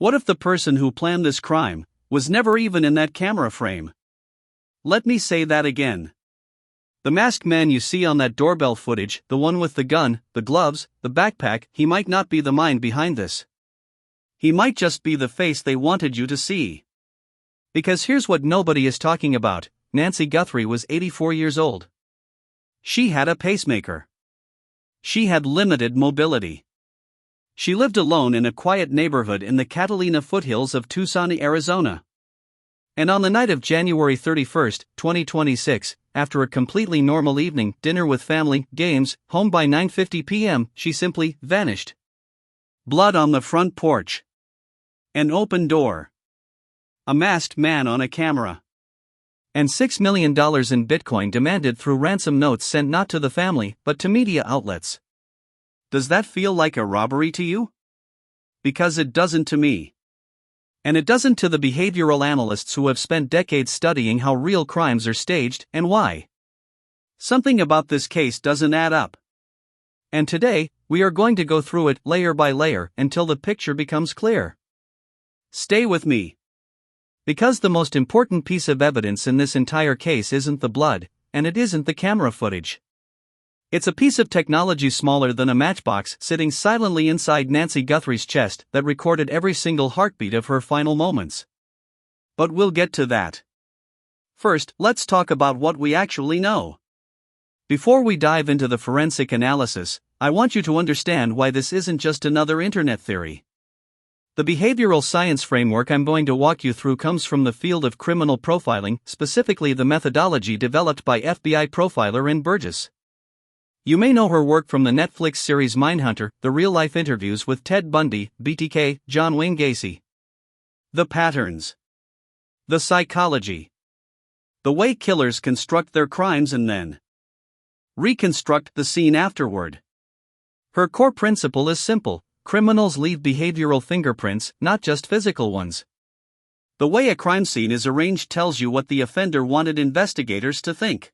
What if the person who planned this crime was never even in that camera frame? Let me say that again. The masked man you see on that doorbell footage, the one with the gun, the gloves, the backpack, he might not be the mind behind this. He might just be the face they wanted you to see. Because here's what nobody is talking about: Nancy Guthrie was 84 years old. She had a pacemaker. She had limited mobility. She lived alone in a quiet neighborhood in the Catalina foothills of Tucson, Arizona. And on the night of January 31, 2026, after a completely normal evening, dinner with family, games, home by 9:50 p.m., she simply vanished. Blood on the front porch. An open door. A masked man on a camera. And $6 million in Bitcoin demanded through ransom notes sent not to the family, but to media outlets. Does that feel like a robbery to you? Because it doesn't to me. And it doesn't to the behavioral analysts who have spent decades studying how real crimes are staged and why. Something about this case doesn't add up. And today, we are going to go through it layer by layer until the picture becomes clear. Stay with me. Because the most important piece of evidence in this entire case isn't the blood, and it isn't the camera footage. It's a piece of technology smaller than a matchbox sitting silently inside Nancy Guthrie's chest that recorded every single heartbeat of her final moments. But we'll get to that. First, let's talk about what we actually know. Before we dive into the forensic analysis, I want you to understand why this isn't just another internet theory. The behavioral science framework I'm going to walk you through comes from the field of criminal profiling, specifically the methodology developed by FBI profiler Ann Burgess. You may know her work from the Netflix series Mindhunter, the real-life interviews with Ted Bundy, BTK, John Wayne Gacy. The patterns. The psychology. The way killers construct their crimes and then reconstruct the scene afterward. Her core principle is simple: criminals leave behavioral fingerprints, not just physical ones. The way a crime scene is arranged tells you what the offender wanted investigators to think.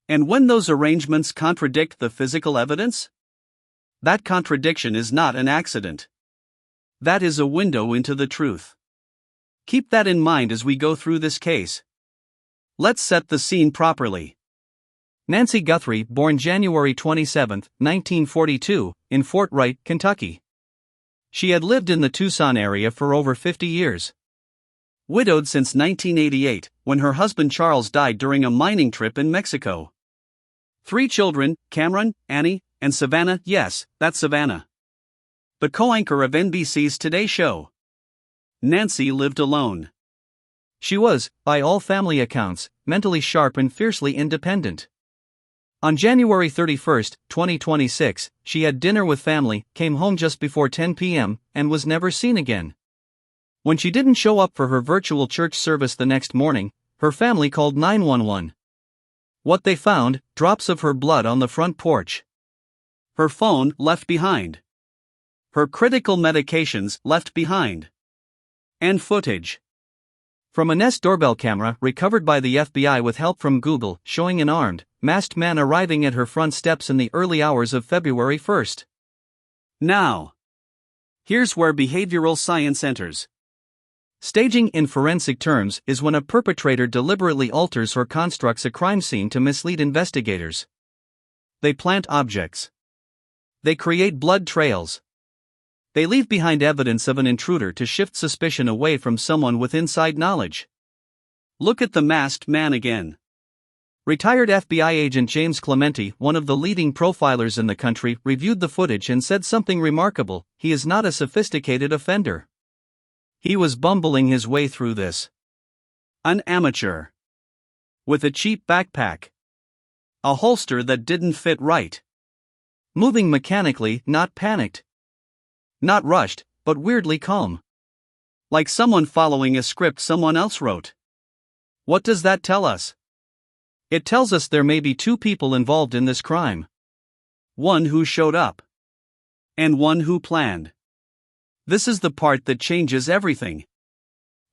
And when those arrangements contradict the physical evidence, that contradiction is not an accident. That is a window into the truth. Keep that in mind as we go through this case. Let's set the scene properly. Nancy Guthrie, born January 27, 1942, in Fort Wright, Kentucky. She had lived in the Tucson area for over 50 years. Widowed since 1988, when her husband Charles died during a mining trip in Mexico. 3 children, Cameron, Annie, and Savannah. Yes, that's Savannah. The co-anchor of NBC's Today Show. Nancy lived alone. She was, by all family accounts, mentally sharp and fiercely independent. On January 31, 2026, she had dinner with family, came home just before 10 p.m., and was never seen again. When she didn't show up for her virtual church service the next morning, her family called 911. What they found: drops of her blood on the front porch. Her phone left behind. Her critical medications left behind. And footage from a Nest doorbell camera recovered by the FBI with help from Google, showing an armed, masked man arriving at her front steps in the early hours of February 1. Now, here's where behavioral science enters. Staging, in forensic terms, is when a perpetrator deliberately alters or constructs a crime scene to mislead investigators. They plant objects. They create blood trails. They leave behind evidence of an intruder to shift suspicion away from someone with inside knowledge. Look at the masked man again. Retired FBI agent James Clemente, one of the leading profilers in the country, reviewed the footage and said something remarkable: he is not a sophisticated offender. He was bumbling his way through this. An amateur. With a cheap backpack. A holster that didn't fit right. Moving mechanically, not panicked. Not rushed, but weirdly calm. Like someone following a script someone else wrote. What does that tell us? It tells us there may be 2 people involved in this crime. One who showed up. And one who planned. This is the part that changes everything.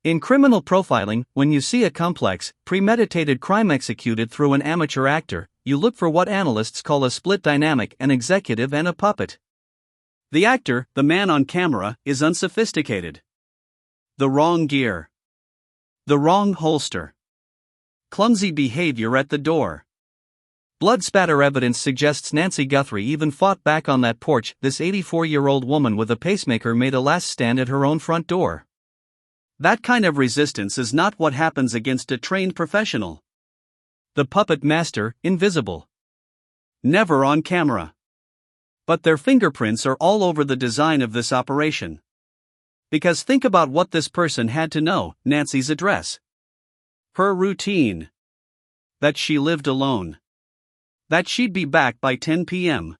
In criminal profiling, when you see a complex, premeditated crime executed through an amateur actor, you look for what analysts call a split dynamic: an executive and a puppet. The actor, the man on camera, is unsophisticated. The wrong gear. The wrong holster. Clumsy behavior at the door. Blood spatter evidence suggests Nancy Guthrie even fought back on that porch. This 84-year-old woman with a pacemaker made a last stand at her own front door. That kind of resistance is not what happens against a trained professional. The puppet master, invisible. Never on camera. But their fingerprints are all over the design of this operation. Because think about what this person had to know: Nancy's address. Her routine. That she lived alone. That she'd be back by 10 p.m.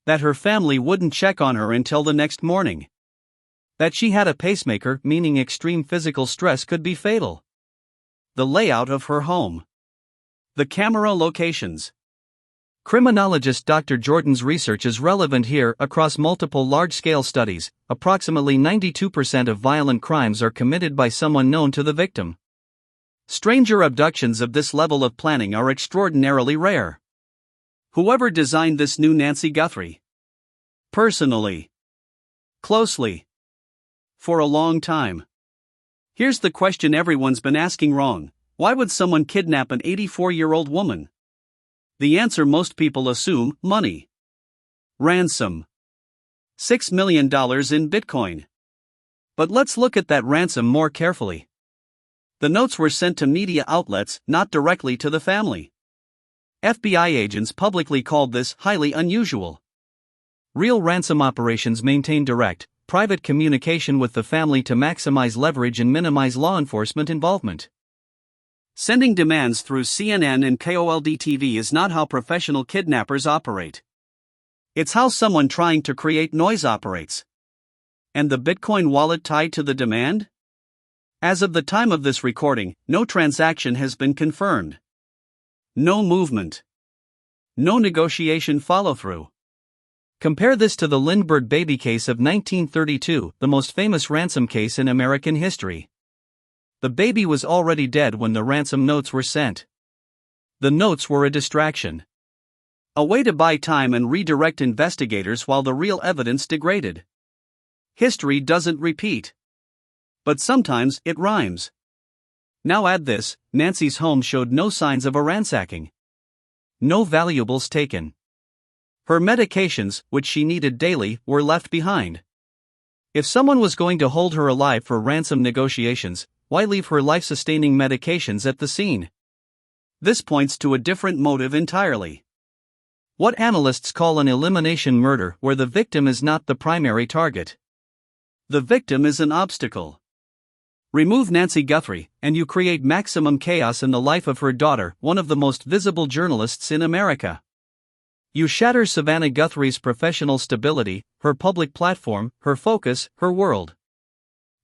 That her family wouldn't check on her until the next morning. That she had a pacemaker, meaning extreme physical stress could be fatal. The layout of her home. The camera locations. Criminologist Dr. Jordan's research is relevant here. Across multiple large-scale studies, approximately 92% of violent crimes are committed by someone known to the victim. Stranger abductions of this level of planning are extraordinarily rare. Whoever designed this knew Nancy Guthrie. Personally. Closely. For a long time. Here's the question everyone's been asking wrong: why would someone kidnap an 84-year-old woman? The answer most people assume: money. Ransom. $6 million in Bitcoin. But let's look at that ransom more carefully. The notes were sent to media outlets, not directly to the family. FBI agents publicly called this highly unusual. Real ransom operations maintain direct, private communication with the family to maximize leverage and minimize law enforcement involvement. Sending demands through CNN and KOLD TV is not how professional kidnappers operate. It's how someone trying to create noise operates. And the Bitcoin wallet tied to the demand? As of the time of this recording, no transaction has been confirmed. No movement. No negotiation follow-through. Compare this to the Lindbergh baby case of 1932, the most famous ransom case in American history. The baby was already dead when the ransom notes were sent. The notes were a distraction. A way to buy time and redirect investigators while the real evidence degraded. History doesn't repeat. But sometimes it rhymes. Now add this: Nancy's home showed no signs of a ransacking. No valuables taken. Her medications, which she needed daily, were left behind. If someone was going to hold her alive for ransom negotiations, why leave her life-sustaining medications at the scene? This points to a different motive entirely. What analysts call an elimination murder, where the victim is not the primary target. The victim is an obstacle. Remove Nancy Guthrie, and you create maximum chaos in the life of her daughter, one of the most visible journalists in America. You shatter Savannah Guthrie's professional stability, her public platform, her focus, her world.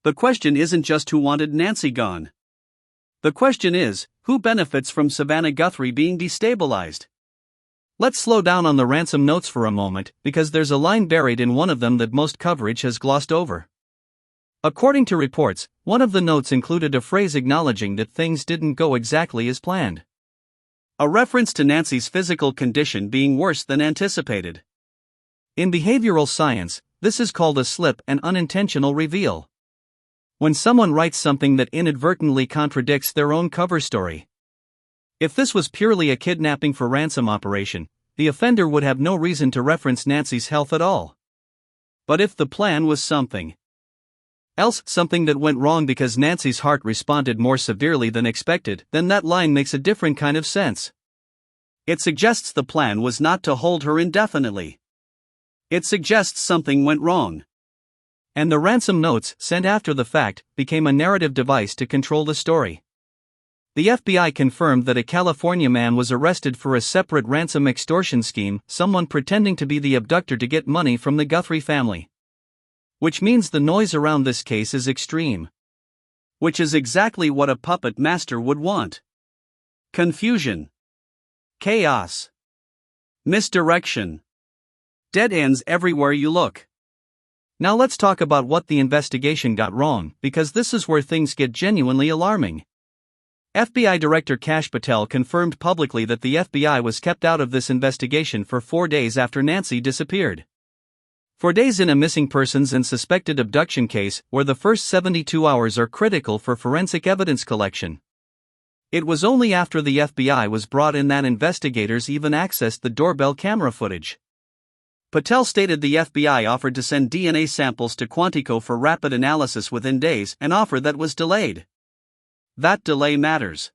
The question isn't just who wanted Nancy gone. The question is, who benefits from Savannah Guthrie being destabilized? Let's slow down on the ransom notes for a moment, because there's a line buried in one of them that most coverage has glossed over. According to reports, one of the notes included a phrase acknowledging that things didn't go exactly as planned. A reference to Nancy's physical condition being worse than anticipated. In behavioral science, this is called a slip, an unintentional reveal. When someone writes something that inadvertently contradicts their own cover story. If this was purely a kidnapping for ransom operation, the offender would have no reason to reference Nancy's health at all. But if the plan was something else, something that went wrong because Nancy's heart responded more severely than expected, then that line makes a different kind of sense. It suggests the plan was not to hold her indefinitely. It suggests something went wrong. And the ransom notes, sent after the fact, became a narrative device to control the story. The FBI confirmed that a California man was arrested for a separate ransom extortion scheme, someone pretending to be the abductor to get money from the Guthrie family. Which means the noise around this case is extreme. Which is exactly what a puppet master would want. Confusion. Chaos. Misdirection. Dead ends everywhere you look. Now let's talk about what the investigation got wrong, because this is where things get genuinely alarming. FBI Director Kash Patel confirmed publicly that the FBI was kept out of this investigation for 4 days after Nancy disappeared. For days in a missing persons and suspected abduction case where the first 72 hours are critical for forensic evidence collection. It was only after the FBI was brought in that investigators even accessed the doorbell camera footage. Patel stated the FBI offered to send DNA samples to Quantico for rapid analysis within days, an offer that was delayed. That delay matters.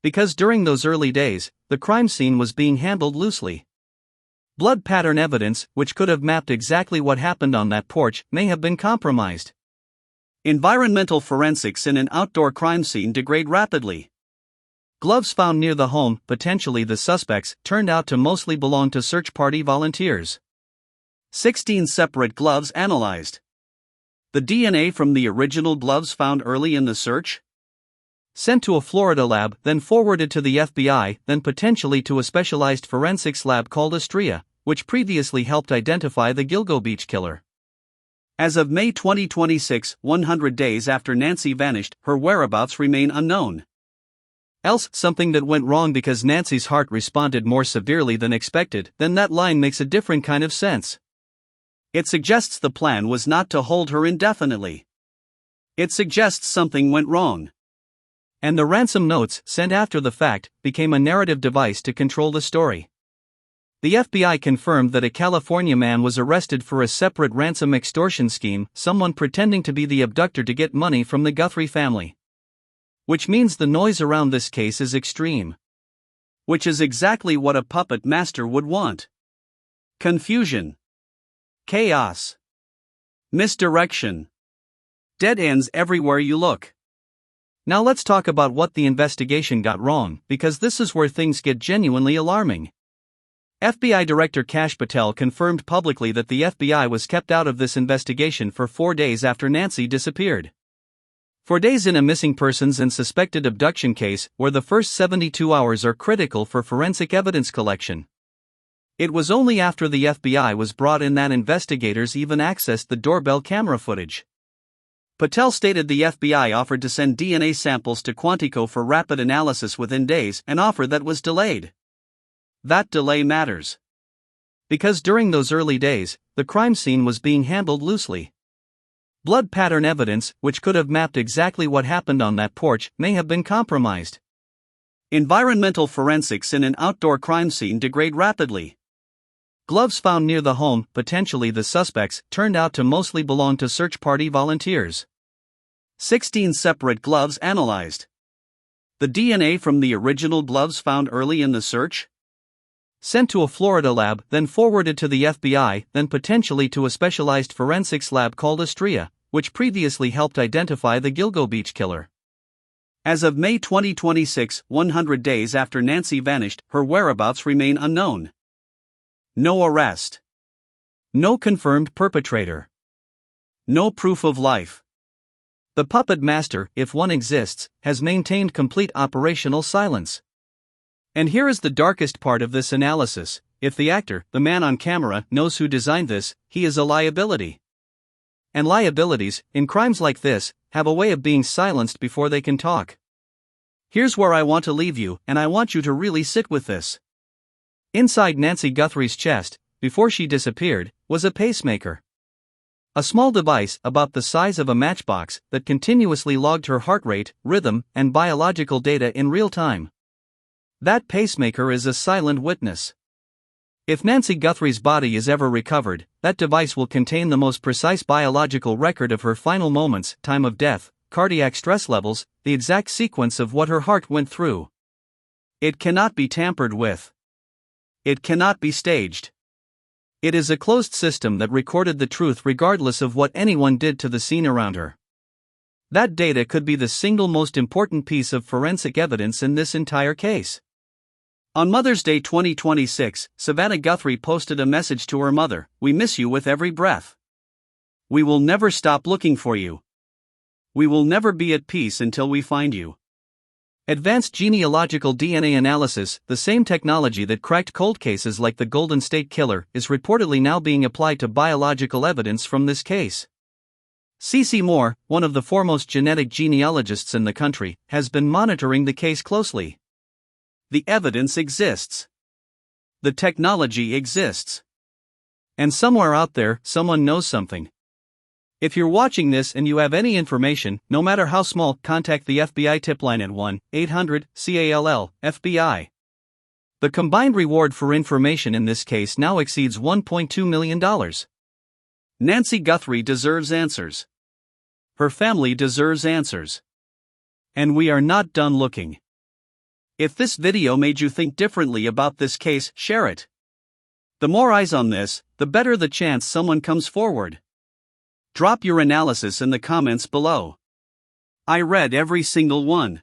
Because during those early days, the crime scene was being handled loosely. Blood pattern evidence, which could have mapped exactly what happened on that porch, may have been compromised. Environmental forensics in an outdoor crime scene degrade rapidly. Gloves found near the home, potentially the suspects, turned out to mostly belong to search party volunteers. 16 separate gloves analyzed. The DNA from the original gloves found early in the search? Sent to a Florida lab, then forwarded to the FBI, then potentially to a specialized forensics lab called Astrea, which previously helped identify the Gilgo Beach killer. As of May 2026, 100 days after Nancy vanished, her whereabouts remain unknown. Else, something that went wrong because Nancy's heart responded more severely than expected, then that line makes a different kind of sense. It suggests the plan was not to hold her indefinitely. It suggests something went wrong. And the ransom notes, sent after the fact, became a narrative device to control the story. The FBI confirmed that a California man was arrested for a separate ransom extortion scheme, someone pretending to be the abductor to get money from the Guthrie family. Which means the noise around this case is extreme. Which is exactly what a puppet master would want. Confusion. Chaos. Misdirection. Dead ends everywhere you look. Now let's talk about what the investigation got wrong, because this is where things get genuinely alarming. FBI Director Kash Patel confirmed publicly that the FBI was kept out of this investigation for 4 days after Nancy disappeared. For days in a missing persons and suspected abduction case where the first 72 hours are critical for forensic evidence collection. It was only after the FBI was brought in that investigators even accessed the doorbell camera footage. Patel stated the FBI offered to send DNA samples to Quantico for rapid analysis within days, an offer that was delayed. That delay matters. Because during those early days, the crime scene was being handled loosely. Blood pattern evidence, which could have mapped exactly what happened on that porch, may have been compromised. Environmental forensics in an outdoor crime scene degrade rapidly. Gloves found near the home, potentially the suspects, turned out to mostly belong to search party volunteers. 16 separate gloves analyzed. The DNA from the original gloves found early in the search? Sent to a Florida lab, then forwarded to the FBI, then potentially to a specialized forensics lab called Astrea, which previously helped identify the Gilgo Beach killer. As of May 2026, 100 days after Nancy vanished, her whereabouts remain unknown. No arrest. No confirmed perpetrator. No proof of life. The puppet master, if one exists, has maintained complete operational silence. And here is the darkest part of this analysis: if the actor, the man on camera, knows who designed this, he is a liability. And liabilities, in crimes like this, have a way of being silenced before they can talk. Here's where I want to leave you, and I want you to really sit with this. Inside Nancy Guthrie's chest, before she disappeared, was a pacemaker. A small device about the size of a matchbox that continuously logged her heart rate, rhythm, and biological data in real time. That pacemaker is a silent witness. If Nancy Guthrie's body is ever recovered, that device will contain the most precise biological record of her final moments, time of death, cardiac stress levels, the exact sequence of what her heart went through. It cannot be tampered with. It cannot be staged. It is a closed system that recorded the truth regardless of what anyone did to the scene around her. That data could be the single most important piece of forensic evidence in this entire case. On Mother's Day 2026, Savannah Guthrie posted a message to her mother: "We miss you with every breath. We will never stop looking for you. We will never be at peace until we find you." Advanced genealogical DNA analysis, the same technology that cracked cold cases like the Golden State Killer, is reportedly now being applied to biological evidence from this case. C.C. Moore, one of the foremost genetic genealogists in the country, has been monitoring the case closely. The evidence exists. The technology exists. And somewhere out there, someone knows something. If you're watching this and you have any information, no matter how small, contact the FBI tip line at 1-800-CALL-FBI. The combined reward for information in this case now exceeds $1.2 million. Nancy Guthrie deserves answers. Her family deserves answers. And we are not done looking. If this video made you think differently about this case, share it. The more eyes on this, the better the chance someone comes forward. Drop your analysis in the comments below. I read every single one.